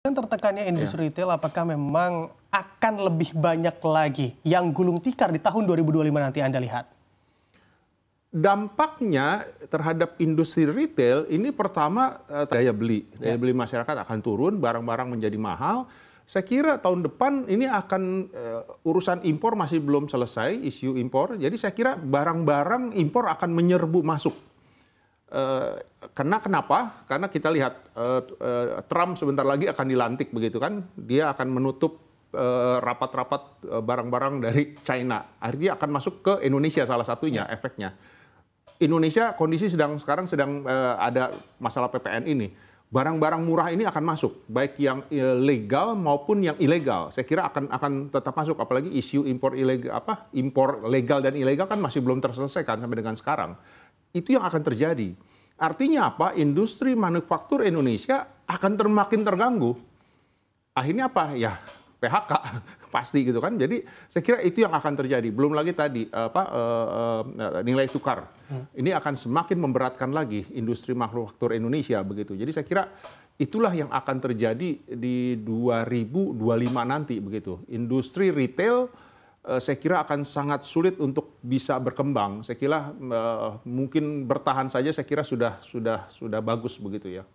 Dan tertekannya industri retail, apakah memang akan lebih banyak lagi yang gulung tikar di tahun 2025 nanti Anda lihat? Dampaknya terhadap industri retail ini pertama daya beli masyarakat akan turun, barang-barang menjadi mahal. Saya kira tahun depan ini akan urusan impor masih belum selesai, isu impor. Jadi saya kira barang-barang impor akan menyerbu masuk. Kenapa? Karena kita lihat Trump sebentar lagi akan dilantik begitu kan, dia akan menutup rapat-rapat barang-barang dari China. Akhirnya akan masuk ke Indonesia salah satunya efeknya. Indonesia kondisi sekarang sedang ada masalah PPN ini. Barang-barang murah ini akan masuk, baik yang legal maupun yang ilegal. Saya kira akan tetap masuk, apalagi isu impor ilegal impor legal dan ilegal kan masih belum terselesaikan sampai dengan sekarang. Itu yang akan terjadi. Artinya apa? Industri manufaktur Indonesia akan makin terganggu. Akhirnya apa? Ya PHK pasti gitu kan. Jadi saya kira itu yang akan terjadi. Belum lagi tadi nilai tukar. Ini akan semakin memberatkan lagi industri manufaktur Indonesia begitu. Jadi saya kira itulah yang akan terjadi di 2025 nanti begitu. Industri retail saya kira akan sangat sulit untuk bisa berkembang. Saya kira mungkin bertahan saja. Saya kira sudah bagus begitu ya.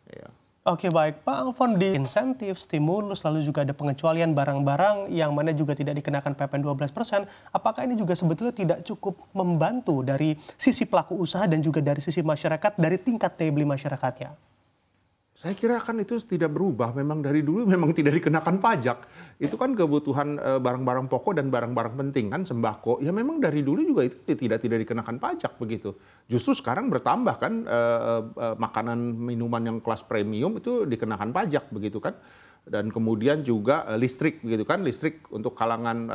Oke, baik Pak Alfon, di insentif, stimulus, lalu juga ada pengecualian barang-barang yang mana juga tidak dikenakan PPN 12%. Apakah ini juga sebetulnya tidak cukup membantu dari sisi pelaku usaha dan juga dari sisi masyarakat, dari tingkat daya beli masyarakatnya? Saya kira kan itu tidak berubah. Memang dari dulu memang tidak dikenakan pajak. Itu kan kebutuhan barang-barang pokok dan barang-barang penting kan, sembako. Ya memang dari dulu juga itu tidak dikenakan pajak begitu. Justru sekarang bertambah kan makanan minuman yang kelas premium itu dikenakan pajak begitu kan. Dan kemudian juga listrik begitu kan, listrik untuk kalangan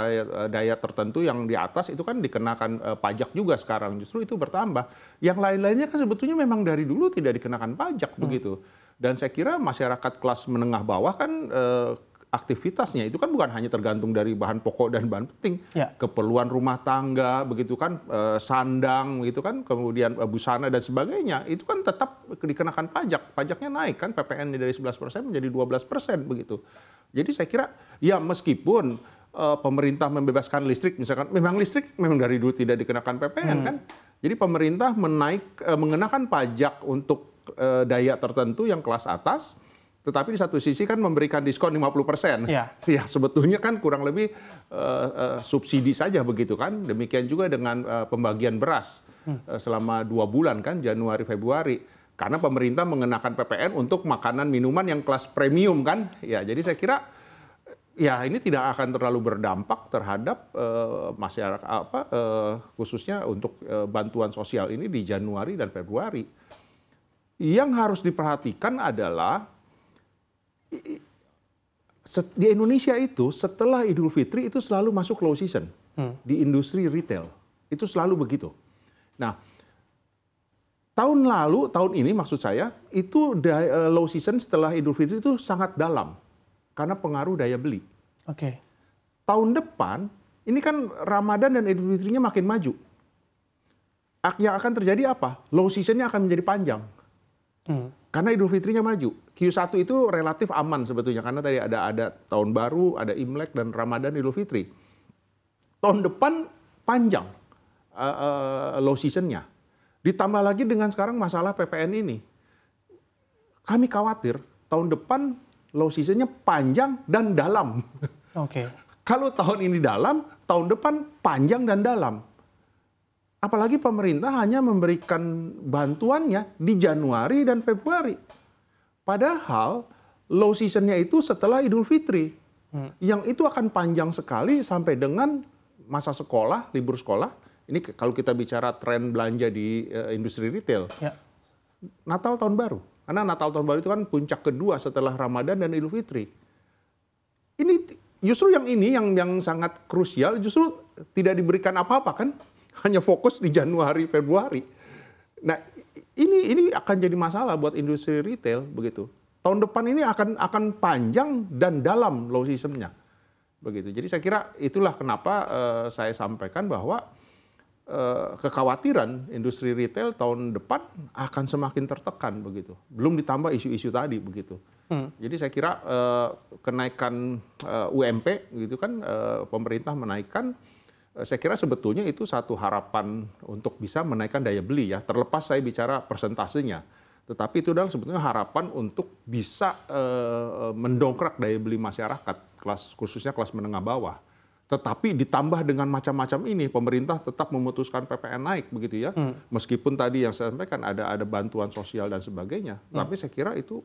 daya tertentu yang di atas itu kan dikenakan pajak juga sekarang. Justru itu bertambah. Yang lain-lainnya kan sebetulnya memang dari dulu tidak dikenakan pajak begitu. Dan saya kira masyarakat kelas menengah bawah kan aktivitasnya itu kan bukan hanya tergantung dari bahan pokok dan bahan penting, keperluan rumah tangga begitu kan, sandang begitu kan, kemudian busana dan sebagainya, itu kan tetap dikenakan pajak, pajaknya naik kan, PPN dari 11% menjadi 12% begitu. Jadi saya kira ya meskipun pemerintah membebaskan listrik, misalkan memang listrik memang dari dulu tidak dikenakan PPN kan, jadi pemerintah mengenakan pajak untuk daya tertentu yang kelas atas, tetapi di satu sisi kan memberikan diskon 50%. Ya sebetulnya kan kurang lebih subsidi saja begitu kan. Demikian juga dengan pembagian beras selama 2 bulan kan, Januari Februari. Karena pemerintah mengenakan PPN untuk makanan minuman yang kelas premium kan. Ya, jadi saya kira ya ini tidak akan terlalu berdampak terhadap masyarakat khususnya untuk bantuan sosial ini di Januari dan Februari. Yang harus diperhatikan adalah di Indonesia itu setelah Idul Fitri itu selalu masuk low season di industri retail. Itu selalu begitu. Nah, tahun ini maksud saya, itu low season setelah Idul Fitri itu sangat dalam karena pengaruh daya beli. Oke. Tahun depan ini kan Ramadan dan Idul Fitrinya makin maju. Yang akan terjadi apa? Low seasonnya akan menjadi panjang. Karena Idul Fitrinya maju. Q1 itu relatif aman sebetulnya karena tadi ada tahun baru, ada Imlek dan Ramadan, Idul Fitri. Tahun depan panjang low seasonnya. Ditambah lagi dengan sekarang masalah PPN ini. Kami khawatir tahun depan low seasonnya panjang dan dalam. Oke. Kalau tahun ini dalam, tahun depan panjang dan dalam. Apalagi pemerintah hanya memberikan bantuannya di Januari dan Februari. Padahal low seasonnya itu setelah Idul Fitri. Yang itu akan panjang sekali sampai dengan masa sekolah, libur sekolah. Ini kalau kita bicara tren belanja di industri retail. Natal tahun baru. Karena Natal tahun baru itu kan puncak kedua setelah Ramadan dan Idul Fitri. Ini justru yang sangat krusial, justru tidak diberikan apa-apa kan. Hanya fokus di Januari, Februari. Nah, ini akan jadi masalah buat industri retail begitu. Tahun depan ini akan panjang dan dalam low season-nya. Begitu. Jadi saya kira itulah kenapa saya sampaikan bahwa kekhawatiran industri retail tahun depan akan semakin tertekan begitu. Belum ditambah isu-isu tadi begitu. Jadi saya kira kenaikan UMP gitu kan, pemerintah menaikkan, saya kira sebetulnya itu satu harapan untuk bisa menaikkan daya beli ya. Terlepas saya bicara persentasenya, tetapi itu adalah sebetulnya harapan untuk bisa mendongkrak daya beli masyarakat, khususnya kelas menengah bawah. Tetapi ditambah dengan macam-macam ini, pemerintah tetap memutuskan PPN naik begitu ya. Meskipun tadi yang saya sampaikan ada bantuan sosial dan sebagainya, tapi saya kira itu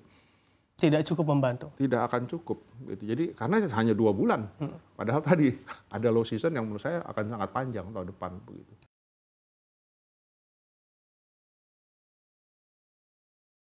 tidak cukup membantu. tidak akan cukup gitu. Jadi karena hanya 2 bulan. Padahal tadi ada low season yang menurut saya akan sangat panjang tahun depan begitu.